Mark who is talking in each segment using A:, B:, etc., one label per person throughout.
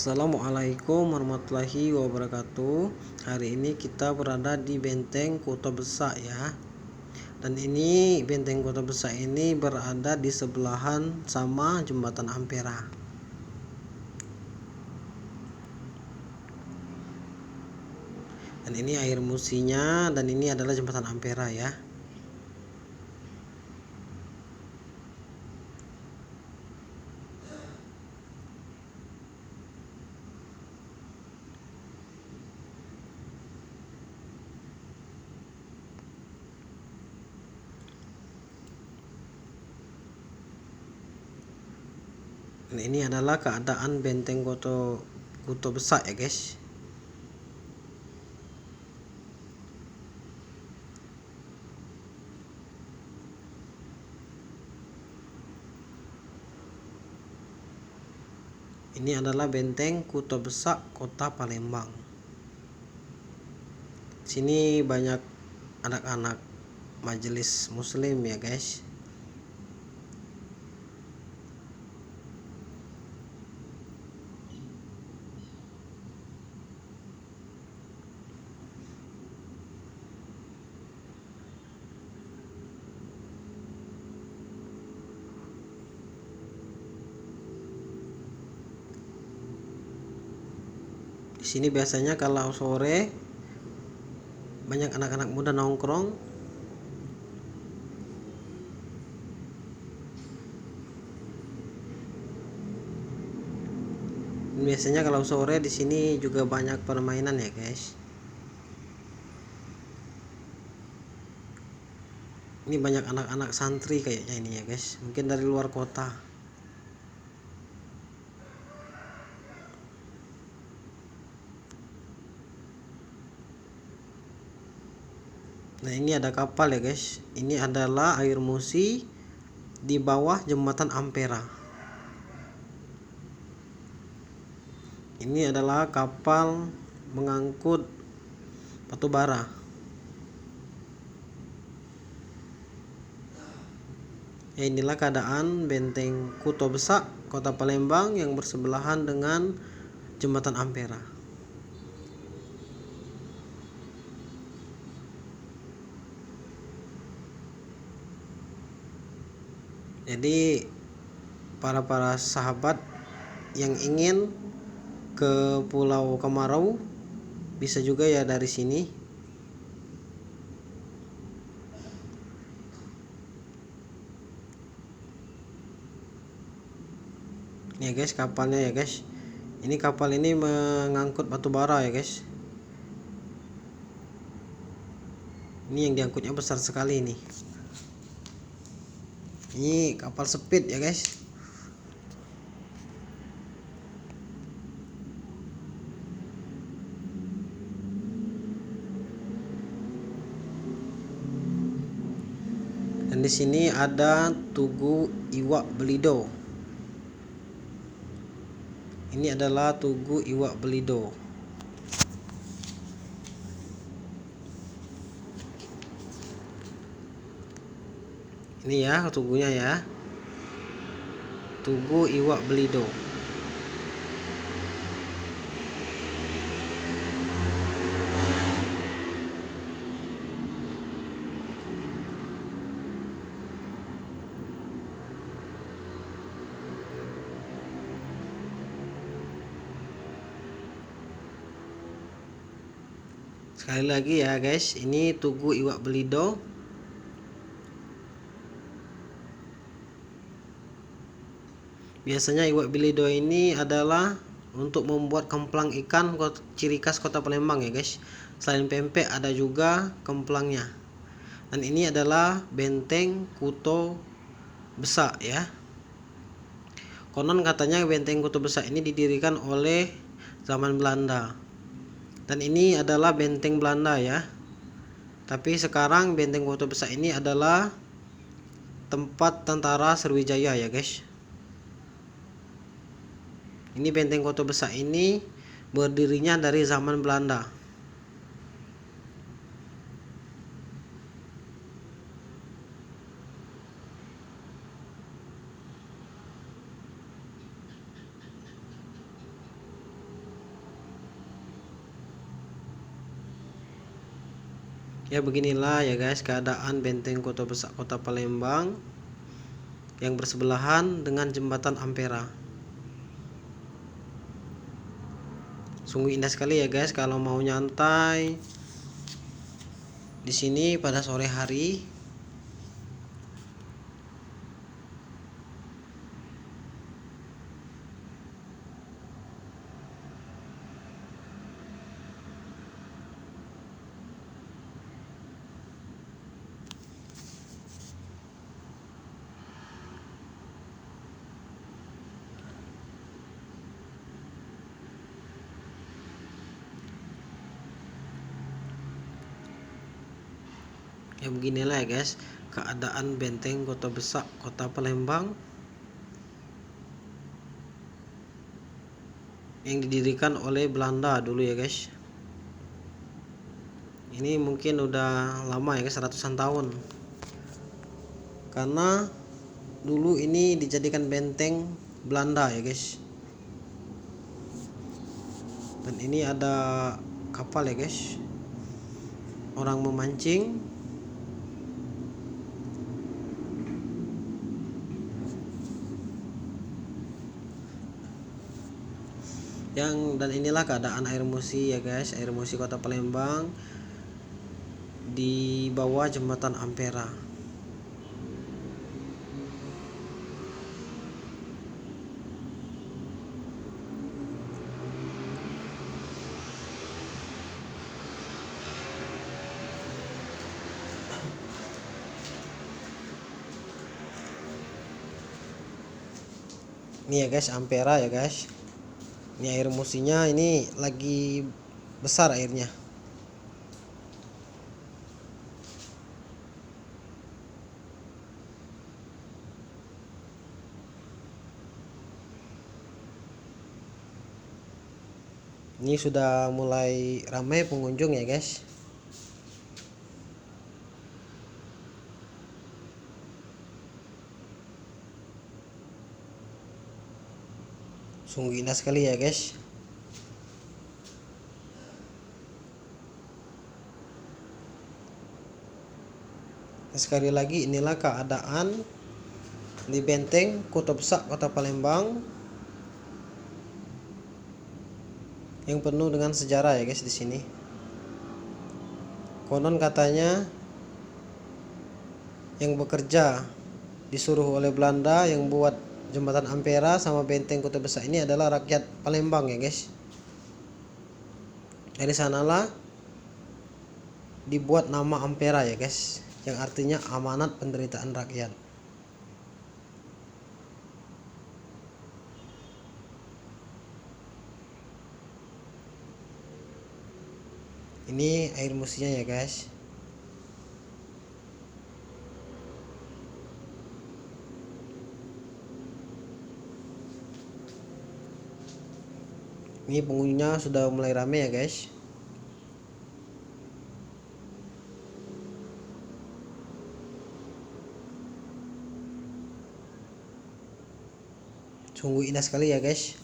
A: Assalamualaikum warahmatullahi wabarakatuh. Hari ini kita berada di Benteng Kota Besar ya. Dan ini Benteng Kota Besar ini berada di sebelahan sama Jembatan Ampera. Dan ini air Musinya, dan ini adalah Jembatan Ampera ya. Dan ini adalah keadaan Benteng Kota Besar ya guys. Ini adalah Benteng Kota Besar Kota Palembang. Sini banyak anak-anak majelis muslim ya guys. Di sini biasanya kalau sore banyak anak-anak muda nongkrong. Biasanya kalau sore di sini juga banyak permainan ya guys. Ini banyak anak-anak santri kayaknya ini ya guys. Mungkin dari luar kota. Nah ini ada kapal ya guys. Ini adalah air Musi di bawah Jembatan Ampera. Ini adalah kapal mengangkut batu bara. Ya, inilah keadaan Benteng Kota Besar Kota Palembang yang bersebelahan dengan Jembatan Ampera. Jadi para sahabat yang ingin ke Pulau Kemarau bisa juga ya dari sini. Nih guys, kapalnya ya guys. Ini kapal ini mengangkut batu bara ya guys. Ini yang diangkutnya besar sekali ini. Ini kapal speed ya guys. Dan di sini ada Tugu Iwak Belido. Ini adalah Tugu Iwak Belido. Ini ya tugunya ya. Tugu Iwak Belido. Sekali lagi ya guys, ini Tugu Iwak Belido. Biasanya iwak belido ini adalah untuk membuat kemplang ikan ciri khas Kota Palembang ya guys. Selain pempek ada juga kemplangnya. Dan ini adalah Benteng Kota Besar ya. Konon katanya Benteng Kota Besar ini didirikan oleh zaman Belanda. Dan ini adalah benteng Belanda ya. Tapi sekarang Benteng Kota Besar ini adalah tempat tentara Sriwijaya ya guys. Ini Benteng Kota Besar ini berdirinya dari zaman Belanda. Ya beginilah ya guys keadaan benteng Kota Besar Kota Palembang yang bersebelahan dengan jembatan Ampera. Sungguh indah sekali ya guys kalau mau nyantai di sini pada sore hari. Ya beginilah ya guys keadaan benteng Kota Besar Kota Palembang yang didirikan oleh Belanda dulu ya guys. Ini mungkin udah lama ya guys, ratusan tahun, karena dulu ini dijadikan benteng Belanda ya guys. Dan ini ada kapal ya guys, orang memancing. Dan inilah keadaan air Musi ya guys, air Musi Kota Palembang di bawah jembatan Ampera. Ini ya guys Ampera ya guys. Ini air Musinya, ini lagi besar airnya. Ini sudah mulai ramai pengunjung ya guys. Sungguh indah sekali ya guys. Sekali lagi inilah keadaan di benteng Kota Besar Kota Palembang yang penuh dengan sejarah ya guys di sini. Konon katanya yang bekerja disuruh oleh Belanda yang buat jembatan Ampera sama benteng Kota Besar ini adalah rakyat Palembang ya guys. Dari sanalah dibuat nama Ampera ya guys, yang artinya amanat penderitaan rakyat. Ini air Musinya ya guys. Ini pengunjungnya sudah mulai rame ya guys. Sungguh indah sekali ya guys.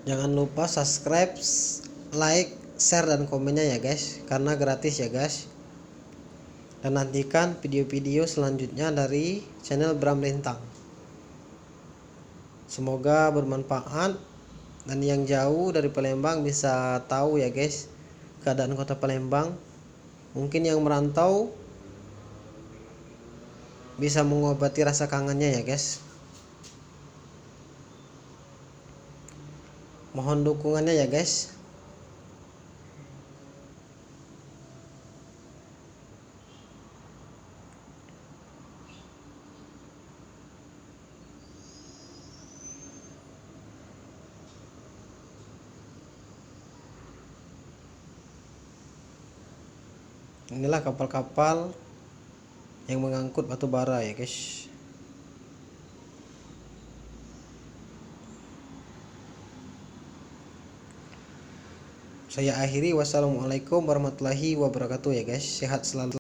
A: Jangan lupa subscribe, like, share dan komennya ya guys, karena gratis ya guys. Dan nantikan video-video selanjutnya dari channel Bram Lintang. Semoga bermanfaat. Dan yang jauh dari Palembang bisa tahu ya guys keadaan kota Palembang. Mungkin yang merantau bisa mengobati rasa kangennya ya guys. Mohon dukungannya ya guys. Inilah kapal-kapal yang mengangkut batu bara ya guys. Saya akhiri, wassalamualaikum warahmatullahi wabarakatuh ya guys. Sehat selalu.